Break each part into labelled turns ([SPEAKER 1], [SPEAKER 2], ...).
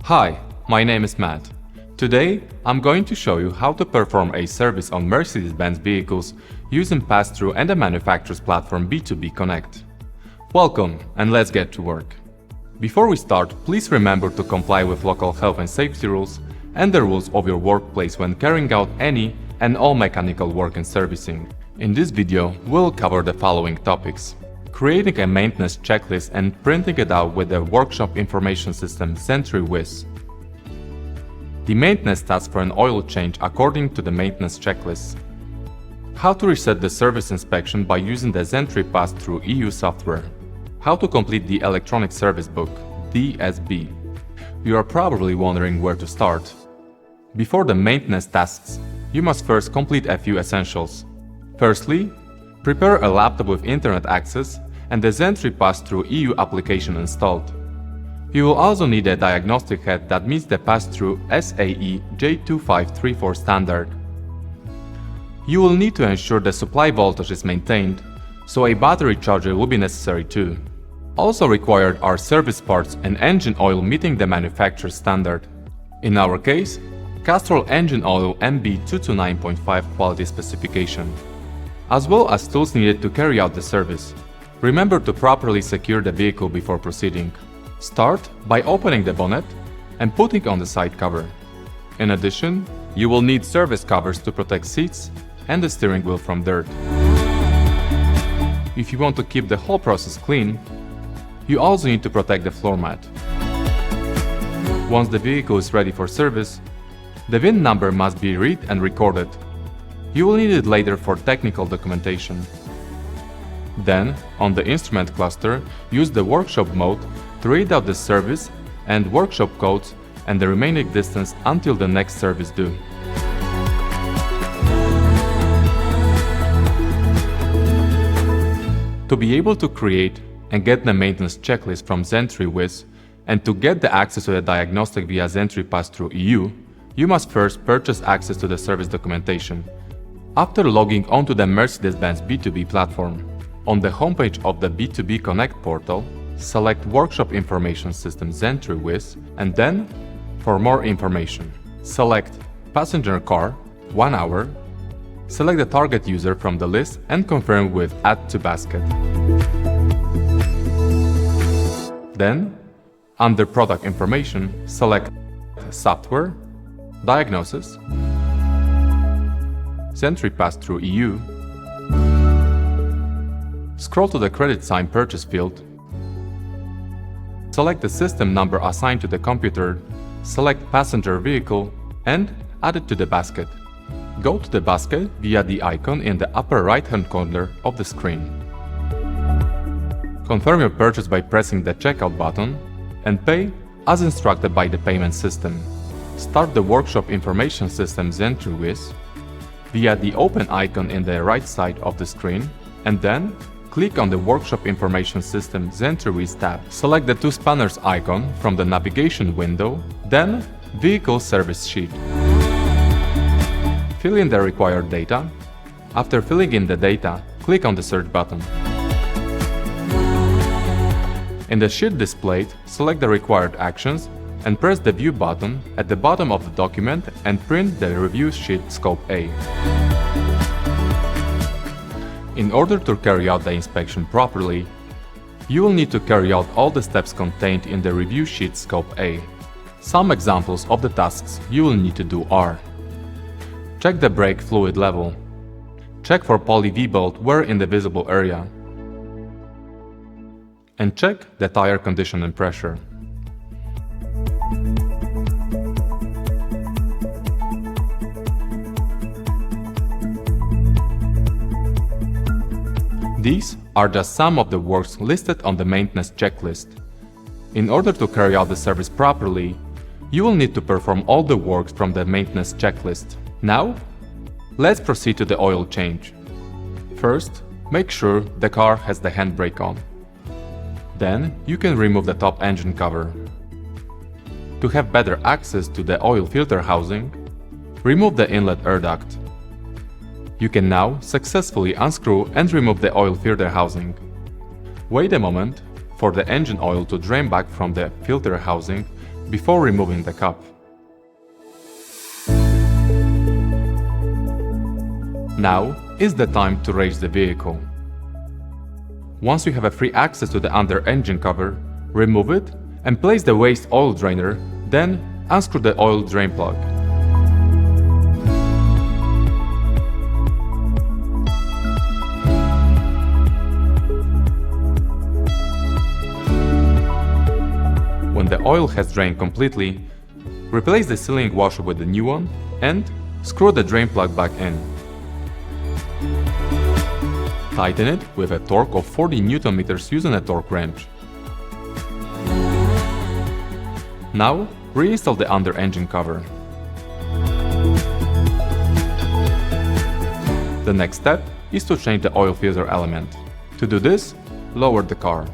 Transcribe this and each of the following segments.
[SPEAKER 1] Hi, my name is Matt. Today, I'm going to show you how to perform a service on Mercedes-Benz vehicles using pass-through and the manufacturer's platform B2B Connect. Welcome, and let's get to work. Before we start, please remember to comply with local health and safety rules and the rules of your workplace when carrying out any and all mechanical work and servicing. In this video, we'll cover the following topics: creating a maintenance checklist and printing it out with the workshop information system SentryWiz. The maintenance task for an oil change according to the maintenance checklist. How to reset the service inspection by using the Sentry Pass-Through EU software. How to complete the electronic service book, DSB. You are probably wondering where to start. Before the maintenance tasks, you must first complete a few essentials. Firstly, prepare a laptop with internet access and the Sentry Pass-Through EU application installed. You will also need a diagnostic head that meets the pass-through SAE J2534 standard. You will need to ensure the supply voltage is maintained, so a battery charger will be necessary too. Also required are service parts and engine oil meeting the manufacturer's standard. In our case, Castrol engine oil MB229.5 quality specification, as well as tools needed to carry out the service. Remember to properly secure the vehicle before proceeding. Start by opening the bonnet and putting on the side cover. In addition, you will need service covers to protect seats and the steering wheel from dirt. If you want to keep the whole process clean, you also need to protect the floor mat. Once the vehicle is ready for service, the VIN number must be read and recorded. You will need it later for technical documentation. Then, on the instrument cluster, use the workshop mode to read out the service and workshop codes and the remaining distance until the next service due. To be able to create and get the maintenance checklist from SentryWiz and to get the access to the diagnostic via Sentry Pass-Through EU, you must first purchase access to the service documentation. After logging onto the Mercedes-Benz B2B platform, on the homepage of the B2B Connect portal, select Workshop Information System SentryWiz and then, for more information, select Passenger Car, 1 hour, select the target user from the list and confirm with Add to Basket. Then, under Product Information, select Software, Diagnosis, Sentry Pass-Through EU, scroll to the credit sign purchase field, select the system number assigned to the computer, select passenger vehicle, and add it to the basket. Go to the basket via the icon in the upper right-hand corner of the screen. Confirm your purchase by pressing the checkout button and pay as instructed by the payment system. Start the Workshop Information System SentryWiz via the open icon in the right side of the screen and then click on the Workshop Information System SentryWiz tab. Select the two spanners icon from the navigation window, then Vehicle Service Sheet. Fill in the required data. After filling in the data, click on the search button. In the sheet displayed, select the required actions and press the View button at the bottom of the document and print the review sheet Scope A. In order to carry out the inspection properly, you will need to carry out all the steps contained in the review sheet Scope A. Some examples of the tasks you will need to do are: check the brake fluid level, check for poly V-bolt wear in the visible area, and check the tire condition and pressure. These are just some of the works listed on the maintenance checklist. In order to carry out the service properly, you will need to perform all the works from the maintenance checklist. Now, let's proceed to the oil change. First, make sure the car has the handbrake on. Then, you can remove the top engine cover. To have better access to the oil filter housing, remove the inlet air duct. You can now successfully unscrew and remove the oil filter housing. Wait a moment for the engine oil to drain back from the filter housing before removing the cap. Now is the time to raise the vehicle. Once you have a free access to the under engine cover, remove it and place the waste oil drainer, then unscrew the oil drain plug. When the oil has drained completely, replace the sealing washer with the new one and screw the drain plug back in. Tighten it with a torque of 40 Nm using a torque wrench. Now, reinstall the under engine cover. The next step is to change the oil filter element. To do this, lower the car.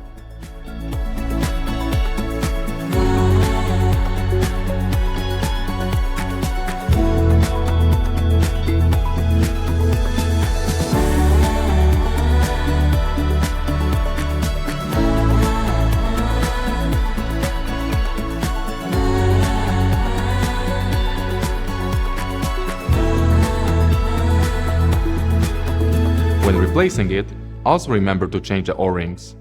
[SPEAKER 1] When replacing it, also remember to change the O-rings.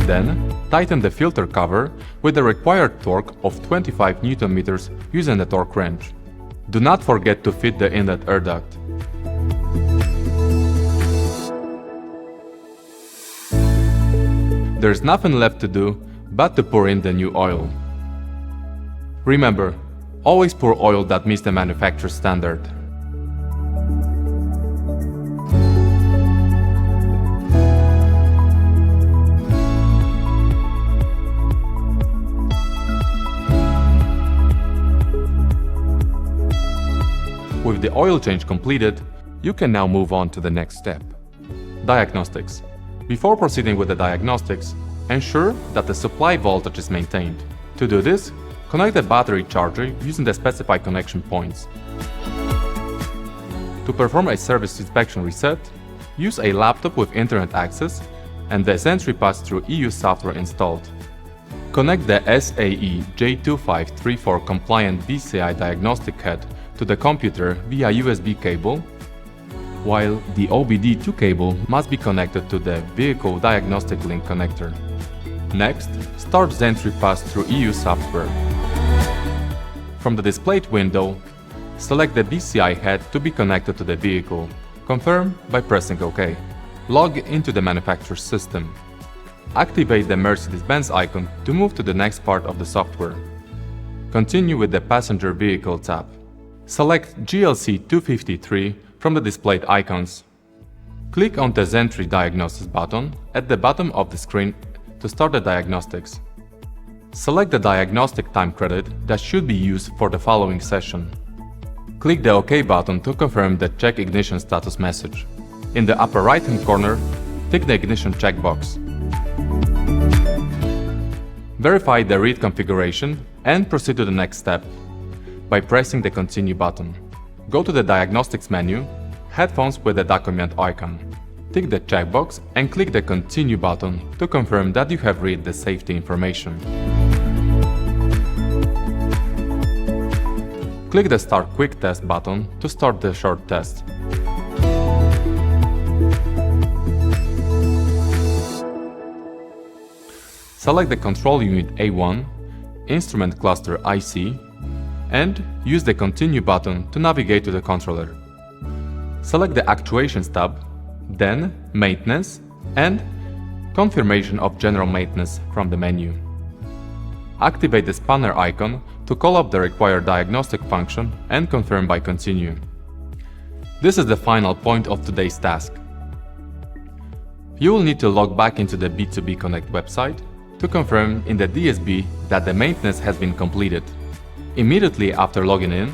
[SPEAKER 1] Then, tighten the filter cover with the required torque of 25 Nm using the torque wrench. Do not forget to fit the inlet air duct. There's nothing left to do but to pour in the new oil. Remember, always pour oil that meets the manufacturer's standard. With the oil change completed, you can now move on to the next step. Diagnostics. Before proceeding with the diagnostics, ensure that the supply voltage is maintained. To do this, connect the battery charger using the specified connection points. To perform a service inspection reset, use a laptop with internet access and the Sentry Pass-Thru EU software installed. Connect the SAE J2534 compliant BCI diagnostic head to the computer via USB cable, while the OBD2 cable must be connected to the Vehicle Diagnostic Link connector. Next, start Sentry Pass-Thru EU software. From the displayed window, select the BCI head to be connected to the vehicle. Confirm by pressing OK. Log into the manufacturer's system. Activate the Mercedes-Benz icon to move to the next part of the software. Continue with the Passenger Vehicle tab. Select GLC 253 from the displayed icons. Click on the Sentry Diagnosis button at the bottom of the screen to start the diagnostics. Select the diagnostic time credit that should be used for the following session. Click the OK button to confirm the Check Ignition status message. In the upper right-hand corner, tick the Ignition checkbox. Verify the read configuration and proceed to the next step by pressing the Continue button. Go to the Diagnostics menu, Headphones with the document icon. Tick the checkbox and click the Continue button to confirm that you have read the safety information. Click the Start Quick Test button to start the short test. Select the Control Unit A1, Instrument Cluster IC, and use the Continue button to navigate to the controller. Select the Actuations tab, then Maintenance and Confirmation of General Maintenance from the menu. Activate the spanner icon to call up the required diagnostic function and confirm by Continue. This is the final point of today's task. You will need to log back into the B2B Connect website to confirm in the DSB that the maintenance has been completed. Immediately after logging in,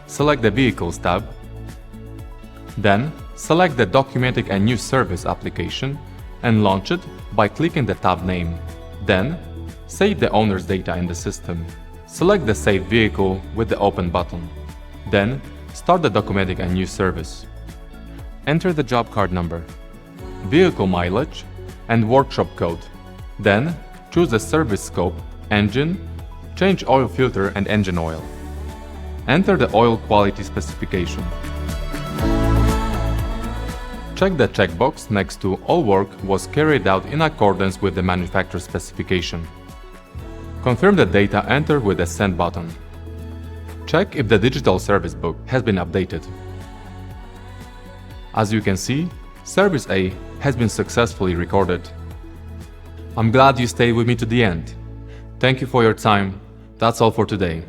[SPEAKER 1] select the Vehicles tab. Then, select the Documenting a New Service application and launch it by clicking the tab name. Then, save the owner's data in the system. Select the Save Vehicle with the Open button. Then, start the Documenting a New Service. Enter the job card number, vehicle mileage, and workshop code. Then, choose the service scope, engine, change oil filter and engine oil. Enter the oil quality specification. Check the checkbox next to All work was carried out in accordance with the manufacturer specification. Confirm the data entered with the Send button. Check if the digital service book has been updated. As you can see, Service A has been successfully recorded. I'm glad you stayed with me to the end. Thank you for your time. That's all for today.